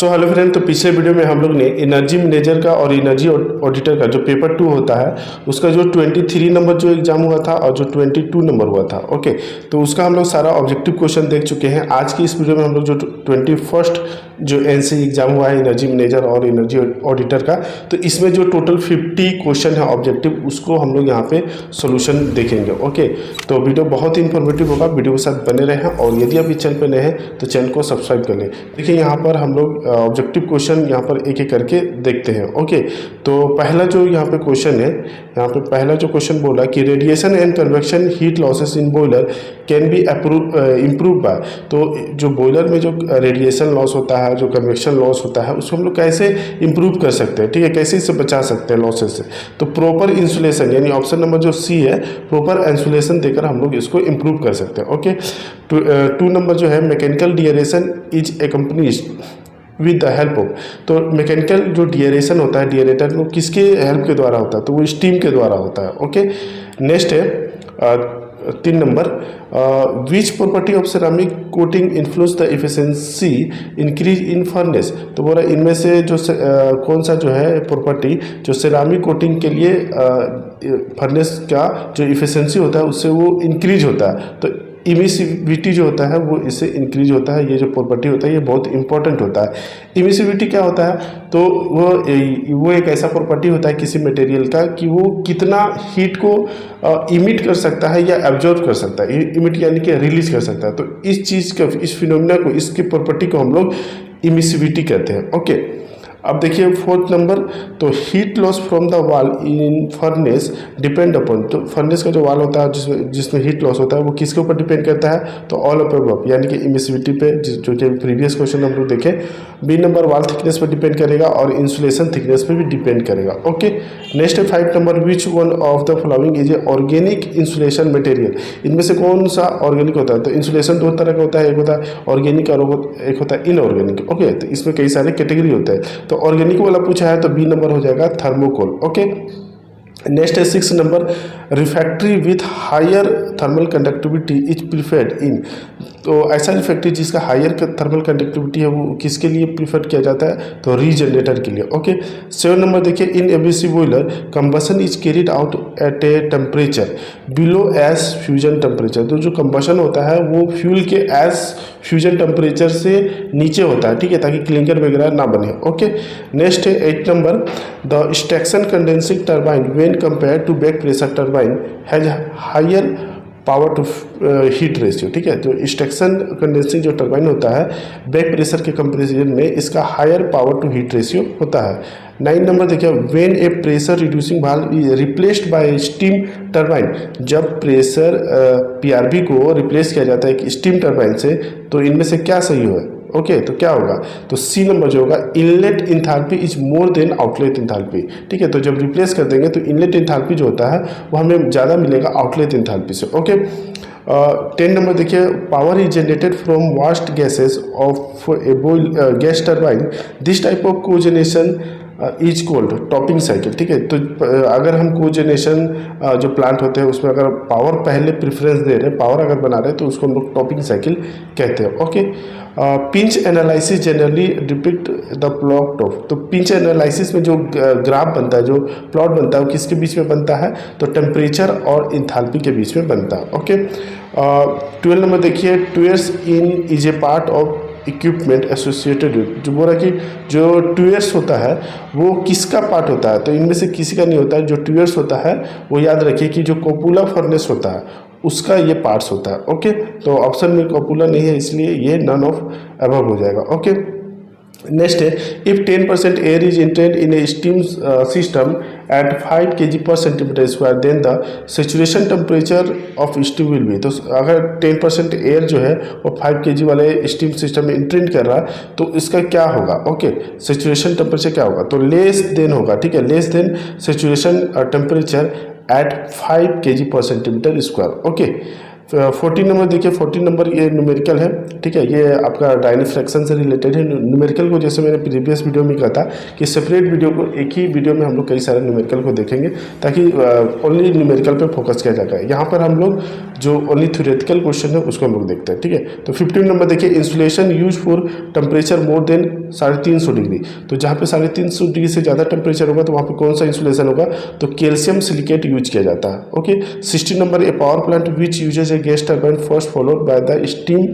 So hello friend, तो पिछले video में हम लोग ने एनर्जी मैनेजर का और एनर्जी ऑडिटर का जो पेपर 2 होता है उसका जो 23 नंबर जो एग्जाम हुआ था और जो 22 नंबर हुआ था। ओके, तो उसका हम लोग सारा ऑब्जेक्टिव क्वेश्चन देख चुके हैं। आज की इस वीडियो में हम लोग जो 21st जो एनसी एग्जाम हुआ है एनर्जी मैनेजर और एनर्जी ऑडिटर का, तो इसमें जो टोटल 50 क्वेश्चन है ऑब्जेक्टिव, उसको हम लोग यहाँ पे सोल्यूशन देखेंगे। ओके, तो वीडियो बहुत ही इंफॉर्मेटिव होगा, वीडियो के साथ बने रहें। और यदि आप इस चैनल पर नए हैं तो चैनल को सब्सक्राइब कर लें। देखिए यहाँ पर हम लोग ऑब्जेक्टिव क्वेश्चन यहाँ पर एक एक करके देखते हैं। ओके, तो पहला जो यहाँ पे क्वेश्चन है, यहाँ पे पहला जो क्वेश्चन बोला कि radiation and convection heat losses in boiler can be improve bye. तो जो बॉयलर में जो रेडिएशन लॉस होता है, जो कन्वेक्शन लॉस होता है, उसको हम लोग कैसे इम्प्रूव कर सकते हैं, ठीक है, कैसे इससे बचा सकते हैं लॉसेस से। तो प्रॉपर इंसुलेशन, यानी ऑप्शन नंबर जो सी है, प्रॉपर इंसुलेशन देकर हम लोग इसको इम्प्रूव कर सकते हैं। ओके, 2 नंबर जो है mechanical deaeration is accompanied with the help of. तो मैकेनिकल जो डिएरेशन होता है, डिएरेटर, वो किसके हेल्प के द्वारा होता है? तो वो स्टीम के द्वारा होता है। ओके, नेक्स्ट है 3 number, which property of ceramic coating influence the efficiency increase in furnace. तो बोला इनमें से जो कौन सा जो है प्रॉपर्टी जो सेरामिक कोटिंग के लिए फर्नेस का जो एफिशिएंसी होता है उससे वो इंक्रीज होता है। तो इमिसिविटी जो होता है वो इससे इंक्रीज होता है। ये जो प्रॉपर्टी होता है ये बहुत इंपॉर्टेंट होता है। इमिसिविटी क्या होता है? तो वो एक ऐसा प्रॉपर्टी होता है किसी मटेरियल का कि वो कितना हीट को इमिट कर सकता है या एब्जॉर्ब कर सकता है। इमिट यानी कि रिलीज कर सकता है। तो इस चीज़ का, इस फिनोमिना को, इसकी प्रॉपर्टी को हम लोग इमिसिविटी कहते हैं। ओके, अब देखिए 4th नंबर, तो heat loss from the wall in furnace depend upon. तो फर्नेस का जो वॉल होता है जिसमें हीट लॉस होता है वो किसके ऊपर डिपेंड करता है? तो ऑल ऑफ अबव, यानी कि इमिसिविटी पे, जो कि प्रीवियस क्वेश्चन हम लोग देखें। बी नंबर वॉल थिकनेस पर डिपेंड करेगा और इंसुलेशन थिकनेस पर भी डिपेंड करेगा। ओके, नेक्स्ट है 5 number, which one of the following is a organic insulation material. इनमें से कौन सा ऑर्गेनिक होता है? तो इंसुलेशन 2 तरह का होता है, एक होता है ऑर्गेनिक और एक होता है इनऑर्गेनिक। ओके, तो इसमें कई सारे कैटेगरी होते हैं। तो ऑर्गेनिक वाला पूछा है तो बी नंबर हो जाएगा थर्मोकोल। ओके, नेक्स्ट है 6 number, refractory with higher thermal conductivity is preferred in. तो ऐसा रिफैक्ट्री जिसका हायर थर्मल कंडक्टिविटी है वो किसके लिए प्रीफर किया जाता है? तो रीजनरेटर के लिए। ओके, 7 नंबर देखिए, इन ABC boiler combustion is carried out at a temperature below S fusion temperature. तो जो कंबशन होता है वो फ्यूल के एस फ्यूजन टेम्परेचर से नीचे होता है, ठीक है, ताकि क्लिंकर वगैरह ना बने। ओके, नेक्स्ट है 8 number, the extraction condensing turbine when compared to back pressure turbine has higher power to heat ratio. ठीक है, जो स्टेक्सन कंडेंसिंग जो टर्बाइन होता है बैक प्रेशर के कंपेरिजन में इसका higher power to heat ratio होता है। 9 नंबर देखिए, when a pressure reducing valve is replaced by steam turbine. जब प्रेशर पीआरबी को रिप्लेस किया जाता है कि स्टीम टर्बाइन से, तो इनमें से क्या सही है? ओके, तो क्या होगा? तो सी नंबर जो होगा, inlet enthalpy is more than outlet enthalpy. ठीक है, तो जब रिप्लेस कर देंगे तो इनलेट इंथैल्पी जो होता है वो हमें ज़्यादा मिलेगा आउटलेट इंथैल्पी से। ओके, 10 नंबर देखिए, power is generated from waste gases of a gas turbine. This type of cogeneration is called topping cycle. ठीक है, तो अगर हम कोजेनेशन जो प्लांट होते हैं उसमें अगर पावर पहले प्रेफरेंस दे रहे हैं, पावर अगर बना रहे हैं, तो उसको हम लोग टॉपिंग साइकिल कहते हैं। Okay, pinch analysis generally depict the plot of. तो पिंच एनालिसिस में जो ग्राफ बनता है, जो प्लॉट बनता है, वो किसके बीच में बनता है? तो टेम्परेचर और इंथैल्पी के बीच में बनता है। ओके, 12 नंबर देखिए, tuyeres in is a part of equipment associated with. जो बोल रहा है कि जो ट्यूयर्स होता है वो किसका पार्ट होता है? तो इनमें से किसी का नहीं होता है। जो ट्यूयर्स होता है वो याद रखिए कि जो कोपुला फर्नेस होता है उसका ये पार्ट्स होता है। ओके, तो ऑप्शन में कोपुला नहीं है, इसलिए ये नन ऑफ अबव हो जाएगा। ओके, नेक्स्ट है, if 10% air is intend in a steam system at 5 kg/cm², then the saturation temperature of steam will be. तो अगर 10% एयर जो है वो 5 kg वाले स्टीम सिस्टम में इंट्रेंड कर रहा है तो इसका क्या होगा? ओके, सेचुरेशन टेम्परेचर क्या होगा? तो लेस देन होगा। ठीक है, less than saturation temperature at 5 kg/cm²। Okay, 14 number देखिए, 14 नंबर ये न्यूमेरिकल है, ठीक है। ये आपका डायनेमिक फ्रैक्शन से रिलेटेड है। न्यूमेरिकल को जैसे मैंने प्रीवियस वीडियो में कहा था कि सेपरेट वीडियो को एक ही वीडियो में हम लोग कई सारे न्यूमेरिकल को देखेंगे, ताकि ओनली न्यूमेरिकल पे फोकस किया जाता है। यहाँ पर हम लोग जो ओनली थ्योरेटिकल क्वेश्चन है उसको हम लोग देखते हैं, ठीक है। तो 15 नंबर देखिए, insulation use for temperature more than 350 degree. तो जहाँ पे 350 डिग्री से ज़्यादा टेम्परेचर होगा तो वहाँ पे कौन सा इंसुलेशन होगा, तो कैल्शियम सिलिकेट यूज किया जाता है, okay. 16 number, A power plant which usage A gas turbine first followed by the steam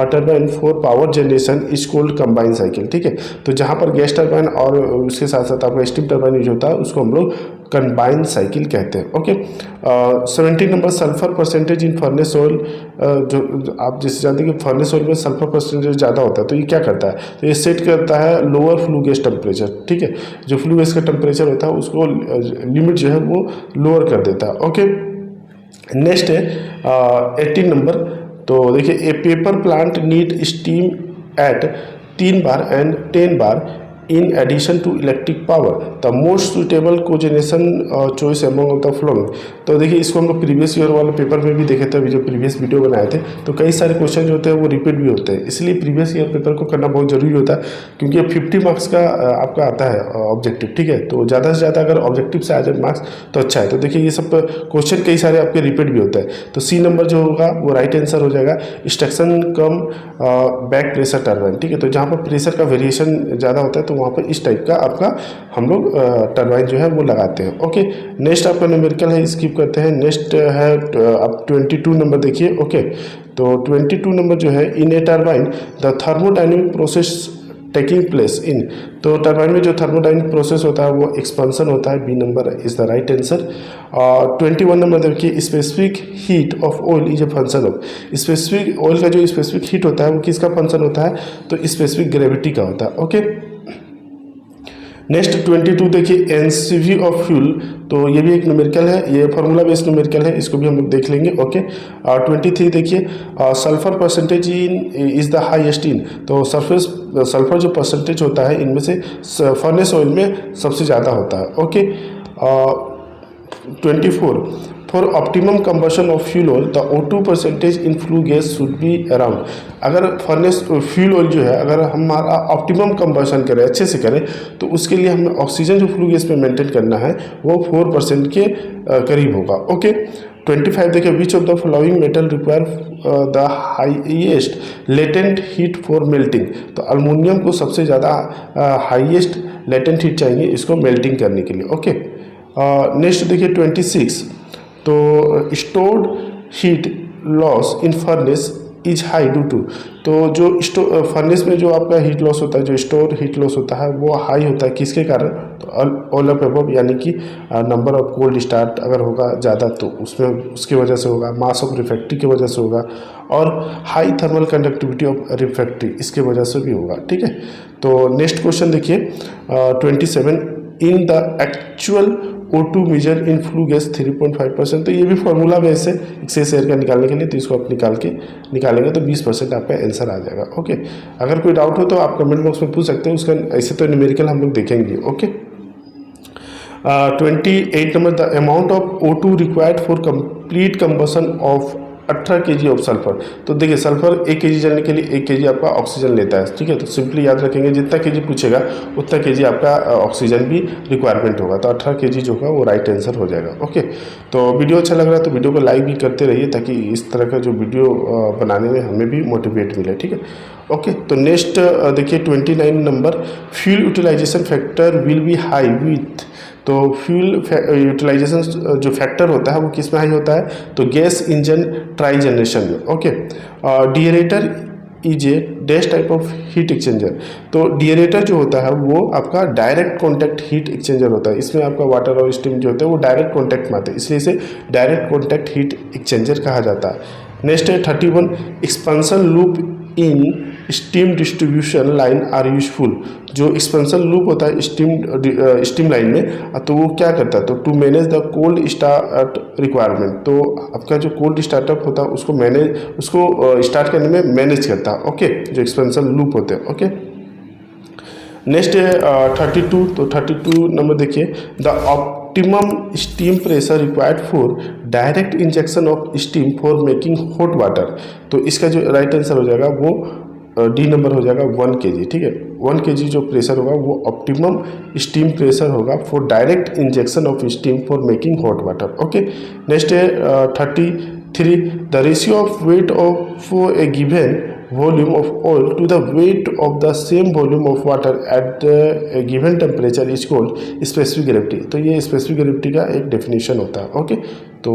turbine for power generation is called combine cycle, ठीक है। तो जहाँ पर गैस टर्बाइन और उसके साथ साथ आपका स्टीम टर्बाइन यूज होता है उसको हम लोग कंबाइन साइकिल कहते हैं, okay. 17 number, sulphur percentage in furnace oil. जो आप जैसे जानते हैं कि फर्नेस ऑयल में सल्फर परसेंटेज ज़्यादा होता है, तो ये क्या करता है, तो ये सेट करता है लोअर फ्लू गैस टेम्परेचर, ठीक है। जो फ्लू गैस का टेम्परेचर होता है उसको लिमिट जो है वो लोअर कर देता है, ओके। नेक्स्ट है 18 नंबर। तो देखिए, a paper plant need steam at 3 bar and 10 bar in addition to electric power, the most suitable cogeneration choice among of the following। तो देखिए, इसको हम लोग प्रीवियस ईयर वाले पेपर में भी देखे थे, जो प्रीवियस वीडियो बनाए थे, तो कई सारे क्वेश्चन जो होते हैं वो रिपीट भी होते हैं, इसलिए प्रीवियस ईयर पेपर को करना बहुत जरूरी होता है, क्योंकि 50 मार्क्स का आपका आता है ऑब्जेक्टिव, ठीक है। तो ज़्यादा से ज़्यादा अगर ऑब्जेक्टिव से आ जाए मार्क्स तो अच्छा है। तो देखिए, ये सब क्वेश्चन कई सारे आपके रिपीट भी होते हैं। तो सी नंबर जो होगा वो राइट आंसर हो जाएगा, instruction come back pressure turbine, ठीक है। तो जहाँ पर प्रेशर का वेरिएशन ज़्यादा होता है तो वहाँ पर इस टाइप का आपका हम लोग टर्बाइन जो है वो लगाते हैं, ओके। नेक्स्ट आपका न्यूमेरिकल है, स्किप करते हैं। नेक्स्ट है आप 22 नंबर देखिए, ओके। तो 22 नंबर जो है, in a turbine the thermodynamic process taking place in. तो टर्बाइन में जो थर्मोडायनेमिक प्रोसेस होता है वो एक्सपेंशन होता है, b number is the right answer. 21 number देखिए, specific heat of oil is a function of. Specific oil का जो स्पेसिफिक हीट होता है वो किसका फंक्शन होता है, तो स्पेसिफिक ग्रेविटी का होता है, ओके। नेक्स्ट 22 देखिए, एनसीवी ऑफ फ्यूल। तो ये भी एक न्यूमेरिकल है, ये फार्मूला बेस्ड न्यूमेरिकल है, इसको भी हम लोग देख लेंगे, ओके। 23 देखिए, sulphur percentage in is the highest in. तो सल्फर जो परसेंटेज होता है इनमें से फर्नेस ऑयल में सबसे ज़्यादा होता है, okay. 24, for optimum combustion of fuel oil the O2 percentage in flue gas should be around. अगर फर्नेस फ्यूल ऑयल जो है अगर हमारा ऑप्टिमम कंबशन करें, अच्छे से करें, तो उसके लिए हमें ऑक्सीजन जो फ्लू गैस में मेंटेन करना है वो 4% के करीब होगा, ओके। 25 देखिए, विच of the following metal require the highest latent heat for melting. तो अल्मोनियम को सबसे ज़्यादा हाईएस्ट लेटेंट हीट चाहिए इसको मेल्टिंग करने के लिए, ओके। नेक्स्ट देखिए 26, तो stored heat loss in furnace is high due to. तो जो फर्नेस में जो आपका हीट लॉस होता है, जो स्टोर हीट लॉस होता है वो हाई होता है, किसके कारण, तो ऑल ऑफ अबव, यानी कि नंबर ऑफ कोल्ड स्टार्ट अगर होगा ज़्यादा तो उसमें उसकी वजह से होगा, मास ऑफ रिफ्रैक्ट्री की वजह से होगा, और high thermal conductivity of refractory इसके वजह से भी होगा, ठीक है। तो नेक्स्ट क्वेश्चन देखिए 27, in the actual O2 measure in flue gas 3.5%। तो ये भी फार्मूला बेस है एक्सेस एयर का निकालने के लिए, तो इसको आप निकालेंगे तो 20% आपका आंसर आ जाएगा, ओके। अगर कोई डाउट हो तो आप कमेंट बॉक्स में पूछ सकते हैं, उसका ऐसे तो न्यूमेरिकल हम लोग देखेंगे, okay. 28 number, the amount of O2 required for complete combustion of 18 kg of sulphur. तो देखिए, सल्फर 1 kg जलने के लिए 1 kg आपका ऑक्सीजन लेता है, ठीक है। तो सिंपली याद रखेंगे, जितना kg पूछेगा उतना kg आपका ऑक्सीजन भी रिक्वायरमेंट होगा, तो 18 kg जो होगा वो राइट आंसर हो जाएगा, ओके। तो वीडियो अच्छा लग रहा है तो वीडियो को लाइक भी करते रहिए, ताकि इस तरह का जो वीडियो बनाने में हमें भी मोटिवेट मिले, ठीक है, ओके। तो नेक्स्ट देखिए 29 number, fuel utilization factor will be high with. तो फ्यूल यूटिलाइजेशन जो फैक्टर होता है वो किस में हाई होता है, तो गैस इंजन ट्राई जनरेशन में, okay. Deaerator is a dash type of heat exchanger. तो डीएरेटर जो होता है वो आपका डायरेक्ट कॉन्टैक्ट हीट एक्सचेंजर होता है, इसमें आपका वाटर और स्टीम जो होते हैं वो डायरेक्ट कॉन्टैक्ट में आते हैं, इसलिए इसे डायरेक्ट कॉन्टैक्ट हीट एक्सचेंजर कहा जाता है। नेक्स्ट है 31, expansion loop in steam distribution line are useful. जो एक्सपेंशन लूप होता है स्टीम लाइन में, तो वो क्या करता है, तो to manage the cold start requirement. तो आपका जो कोल्ड स्टार्टअप होता है उसको स्टार्ट करने में मैनेज करता है, ओके, जो एक्सपेंशन लूप होते हैं, ओके। नेक्स्ट है 32, तो 32 नंबर देखिए, the optimum steam pressure required for direct injection of steam for making hot water. तो इसका जो राइट आंसर हो जाएगा वो डी नंबर हो जाएगा 1 kg। ठीक है, 1 kg जो प्रेशर होगा वो ऑप्टिमम स्टीम प्रेशर होगा for direct injection of steam for making hot water. Okay, next है 33, the ratio of weight of A given volume of oil to the weight of the same volume of water at a given temperature is called specific gravity। तो ये specific gravity का एक definition होता है। Okay, तो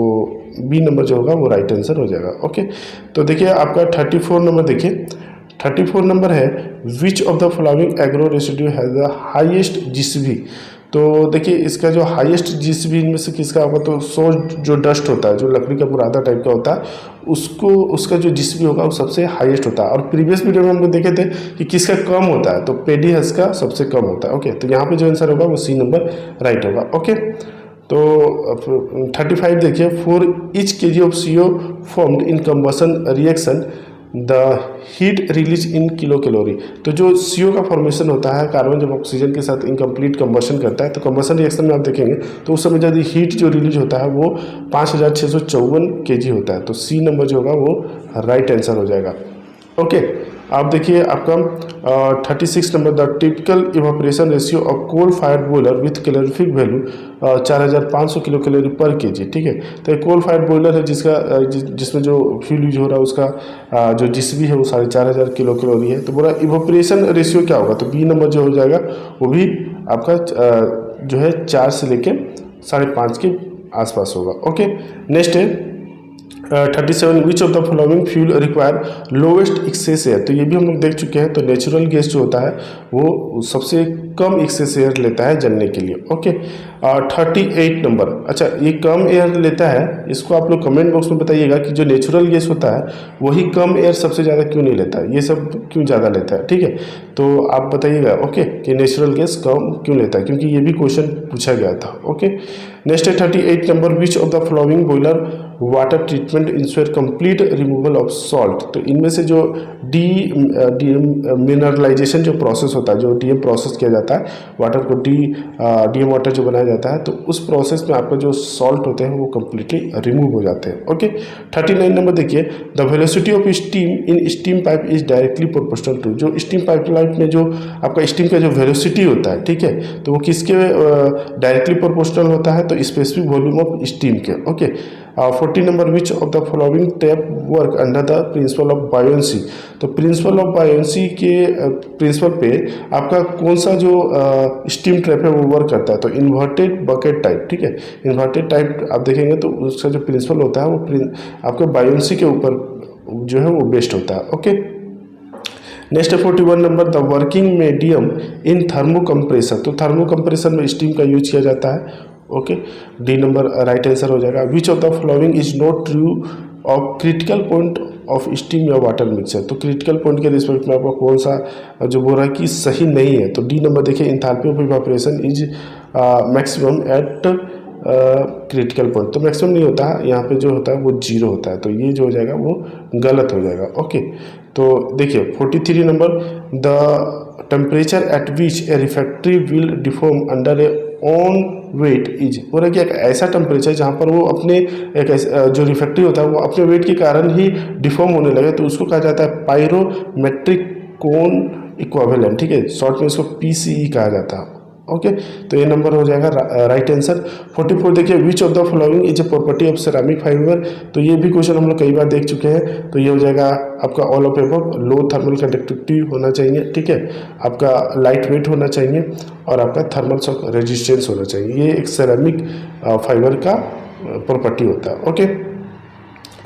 B number जो होगा वो राइट आंसर हो जाएगा। ओके, तो देखिए आपका 34 नंबर, देखिए 34 नंबर है विच of the following agro residue has the highest GCB. तो देखिए इसका जो हाईएस्ट जीसीबी इनमें से किसका होगा, तो सो जो डस्ट होता है, जो लकड़ी का बुरादा टाइप का होता है, उसको उसका जो जीसीबी होगा वो सबसे हाईएस्ट होता है। और प्रीवियस वीडियो में हमको देखे थे कि किसका कम होता है, तो पेडी हस का सबसे कम होता है। ओके, तो यहाँ पे जो आंसर होगा वो सी नंबर राइट होगा। ओके, तो 35 देखिए, for each kg of CO formed in combustion reaction the heat release in kilo calorie. तो जो CO का फॉर्मेशन होता है, कार्बन जब ऑक्सीजन के साथ इनकम्प्लीट कंबशन करता है, तो कंबशन रिएक्शन में आप देखेंगे तो उस समय यदि हीट जो रिलीज होता है वो 5654 kg होता है। तो सी नंबर जो होगा वो राइट आंसर हो जाएगा। ओके, आप देखिए आपका 36 number, the typical evaporation ratio of coal fired boiler with calorific value 4500 kilo calorie per kg. ठीक है, तो एक कोल फायर्ड बॉयलर है जिसमें जो फ्यूल यूज हो रहा है उसका जो जीसीबी है वो 4500 किलो कैलोरी है। तो बोला इवापोरेशन रेशियो क्या होगा, तो बी नंबर जो हो जाएगा वो भी आपका जो है 4 से लेके 5.5 के आसपास होगा। ओके, नेक्स्ट है 37, which of the following fuel require lowest excess air. तो ये भी हम लोग देख चुके हैं। तो नेचुरल गैस जो होता है वो सबसे कम एक्सेस एयर लेता है जलने के लिए। ओके, 38 नंबर, अच्छा ये कम एयर लेता है, इसको आप लोग कमेंट बॉक्स में बताइएगा कि जो नेचुरल गैस होता है वही कम एयर सबसे ज़्यादा क्यों नहीं लेता है, ये सब क्यों ज़्यादा लेता है। ठीक है, तो आप बताइएगा ओके कि नेचुरल गैस कम क्यों लेता है, क्योंकि ये भी क्वेश्चन पूछा गया था। ओके, नेक्स्ट है 38 number, which of the following boiler water treatment ensure complete removal of salt. तो इनमें से जो मिनरलाइजेशन जो प्रोसेस होता है, जो डीएम प्रोसेस किया जाता है, वाटर को डीएम वाटर जो बनाया जाता है, तो उस प्रोसेस में आपका जो सॉल्ट होते हैं वो कम्प्लीटली रिमूव हो जाते हैं। ओके, 39 नंबर देखिए, the velocity of steam in steam pipe is directly proportional to. जो स्टीम पाइपलाइन में जो आपका स्टीम का जो वेलोसिटी होता है, ठीक है, तो वो किसके डायरेक्टली प्रोपोर्शनल होता है, तो स्पेसिफिक वॉल्यूम ऑफ स्टीम के। Okay, 40 number, which of the following tap work under the principle of buoyancy. तो प्रिंसिपल ऑफ बायोन्सी के प्रिंसिपल पे आपका कौन सा जो स्टीम ट्रैप है वो वर्क करता है, तो इन्वर्टेड बकेट टाइप। ठीक है, इन्वर्टेड टाइप आप देखेंगे तो उसका जो प्रिंसिपल होता है वो आपके बायोन्सी के ऊपर जो है वो बेस्ड होता है। Okay, next 41 number, the working medium in thermocompressor. तो थर्मोकम्प्रेसर में स्टीम का यूज किया जाता है। Okay, d number right answer हो जाएगा। Which of the following is not true of critical point of steam या वाटर मिक्सर। तो क्रिटिकल पॉइंट के रिस्पेक्ट में आपको कौन सा जो बोल रहा है कि सही नहीं है, तो डी नंबर देखिए, enthalpy of evaporation is maximum eight critical point. तो मैक्सिमम नहीं होता है, यहाँ पे जो होता है वो 0 होता है, तो ये जो हो जाएगा वो गलत हो जाएगा। ओके, तो देखिए 43 number, the temperature at which a refractory will deform under a on weight is. हो रहा है कि एक ऐसा टेम्परेचर जहाँ पर वो अपने जो रिफैक्ट्री होता है वो अपने वेट के कारण ही डिफॉर्म होने लगे, तो उसको कहा जाता है पायरोमेट्रिक कोन इक्विवेलेंट। ठीक है, शॉर्ट में इसको PCE कहा जाता है। ओके, तो ये नंबर हो जाएगा राइट आंसर। 44 देखिए, विच of the following is a property of ceramic fibre. तो ये भी क्वेश्चन हम लोग कई बार देख चुके हैं। तो ये हो जाएगा आपका all of above, low thermal conductivity होना चाहिए। ठीक है, आपका लाइट वेट होना चाहिए और आपका थर्मल शॉक रेजिस्टेंस होना चाहिए। ये एक सेरामिक फाइबर का प्रॉपर्टी होता है। ओके,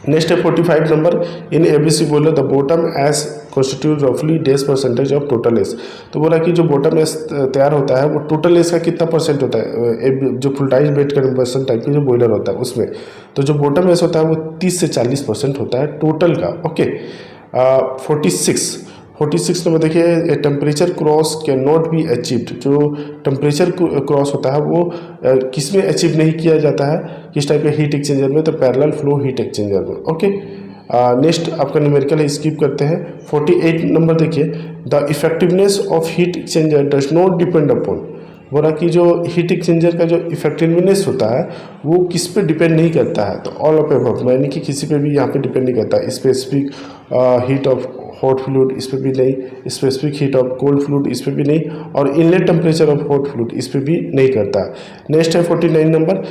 नेक्स्ट है 45 नंबर, इन ABC बोले द बॉटम एस कॉन्स्टिट्यूट रफली 10% ऑफ टोटल एस। तो बोला कि जो बॉटम एस तैयार होता है वो टोटल एस का कितना परसेंट होता है, जो full ties bed conversion type की जो बॉयलर होता है उसमें, तो जो बॉटम एस होता है वो 30 से 40% होता है टोटल का। ओके, 46 नंबर देखिए, temperature cross can not be achieved. जो टेम्परेचर क्रॉस होता है वो किस में अचीव नहीं किया जाता है, किस टाइप के हीट एक्सचेंजर में, तो पैरेलल फ्लो हीट एक्सचेंजर में। ओके, नेक्स्ट आपका न्यूमेरिकल है, स्किप करते हैं। 48 नंबर देखिए, the effectiveness of heat exchanger does not depend upon. बोला कि जो हीट एक्सचेंजर का जो इफेक्टिवनेस होता है वो किस पे डिपेंड नहीं करता है, तो ऑल ऑफ एबव, यानी कि किसी पे भी यहाँ पे डिपेंड नहीं करता। Specific heat of hot fluid इस पे भी नहीं, specific heat of cold fluid इस पे भी नहीं, और inlet temperature of hot fluid इस पे भी नहीं करता। नेक्स्ट है 49 number,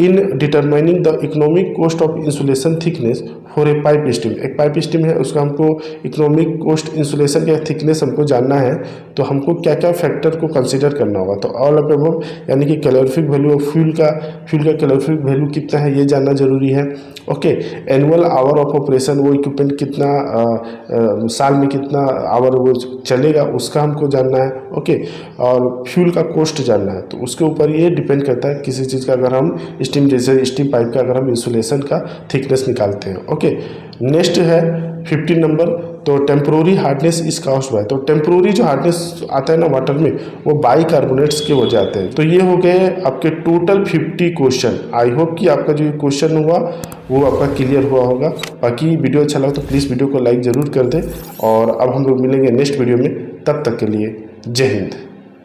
in determining the economic cost of insulation thickness for a pipe steam. एक पाइप स्टीम है, उसका हमको इकोनॉमिक कॉस्ट इंसुलेशन का थिकनेस हमको जानना है, तो हमको क्या क्या फैक्टर को कंसीडर करना होगा। तो ऑल ऑफ अबव, यानी कि कैलोरीफिक वैल्यू ऑफ फ्यूल का कैलोरीफिक वैल्यू कितना है ये जानना जरूरी है। Okay, annual hour of operation, वो इक्विपमेंट कितना साल में कितना आवर वो चलेगा उसका हमको जानना है। ओके, और फ्यूल का कॉस्ट जानना है, तो उसके ऊपर ये डिपेंड करता है किसी चीज़ का, अगर हम स्टीम जैसे स्टीम पाइप का अगर हम इंसुलेशन का थिकनेस निकालते हैं। ओके, नेक्स्ट है 15 नंबर, तो टेम्प्रोरी हार्डनेस इज काउस्ड बाय। तो टेम्प्रोरी जो हार्डनेस आता है ना वाटर में, वो बाइकार्बोनेट्स के वजह आते हैं। तो ये हो गए आपके टोटल 50 क्वेश्चन। आई होप कि आपका जो क्वेश्चन हुआ वो आपका क्लियर हुआ होगा। बाकी वीडियो अच्छा लगा तो प्लीज़ वीडियो को लाइक ज़रूर कर दें, और अब हम लोग मिलेंगे नेक्स्ट वीडियो में, तब तक के लिए जय हिंद।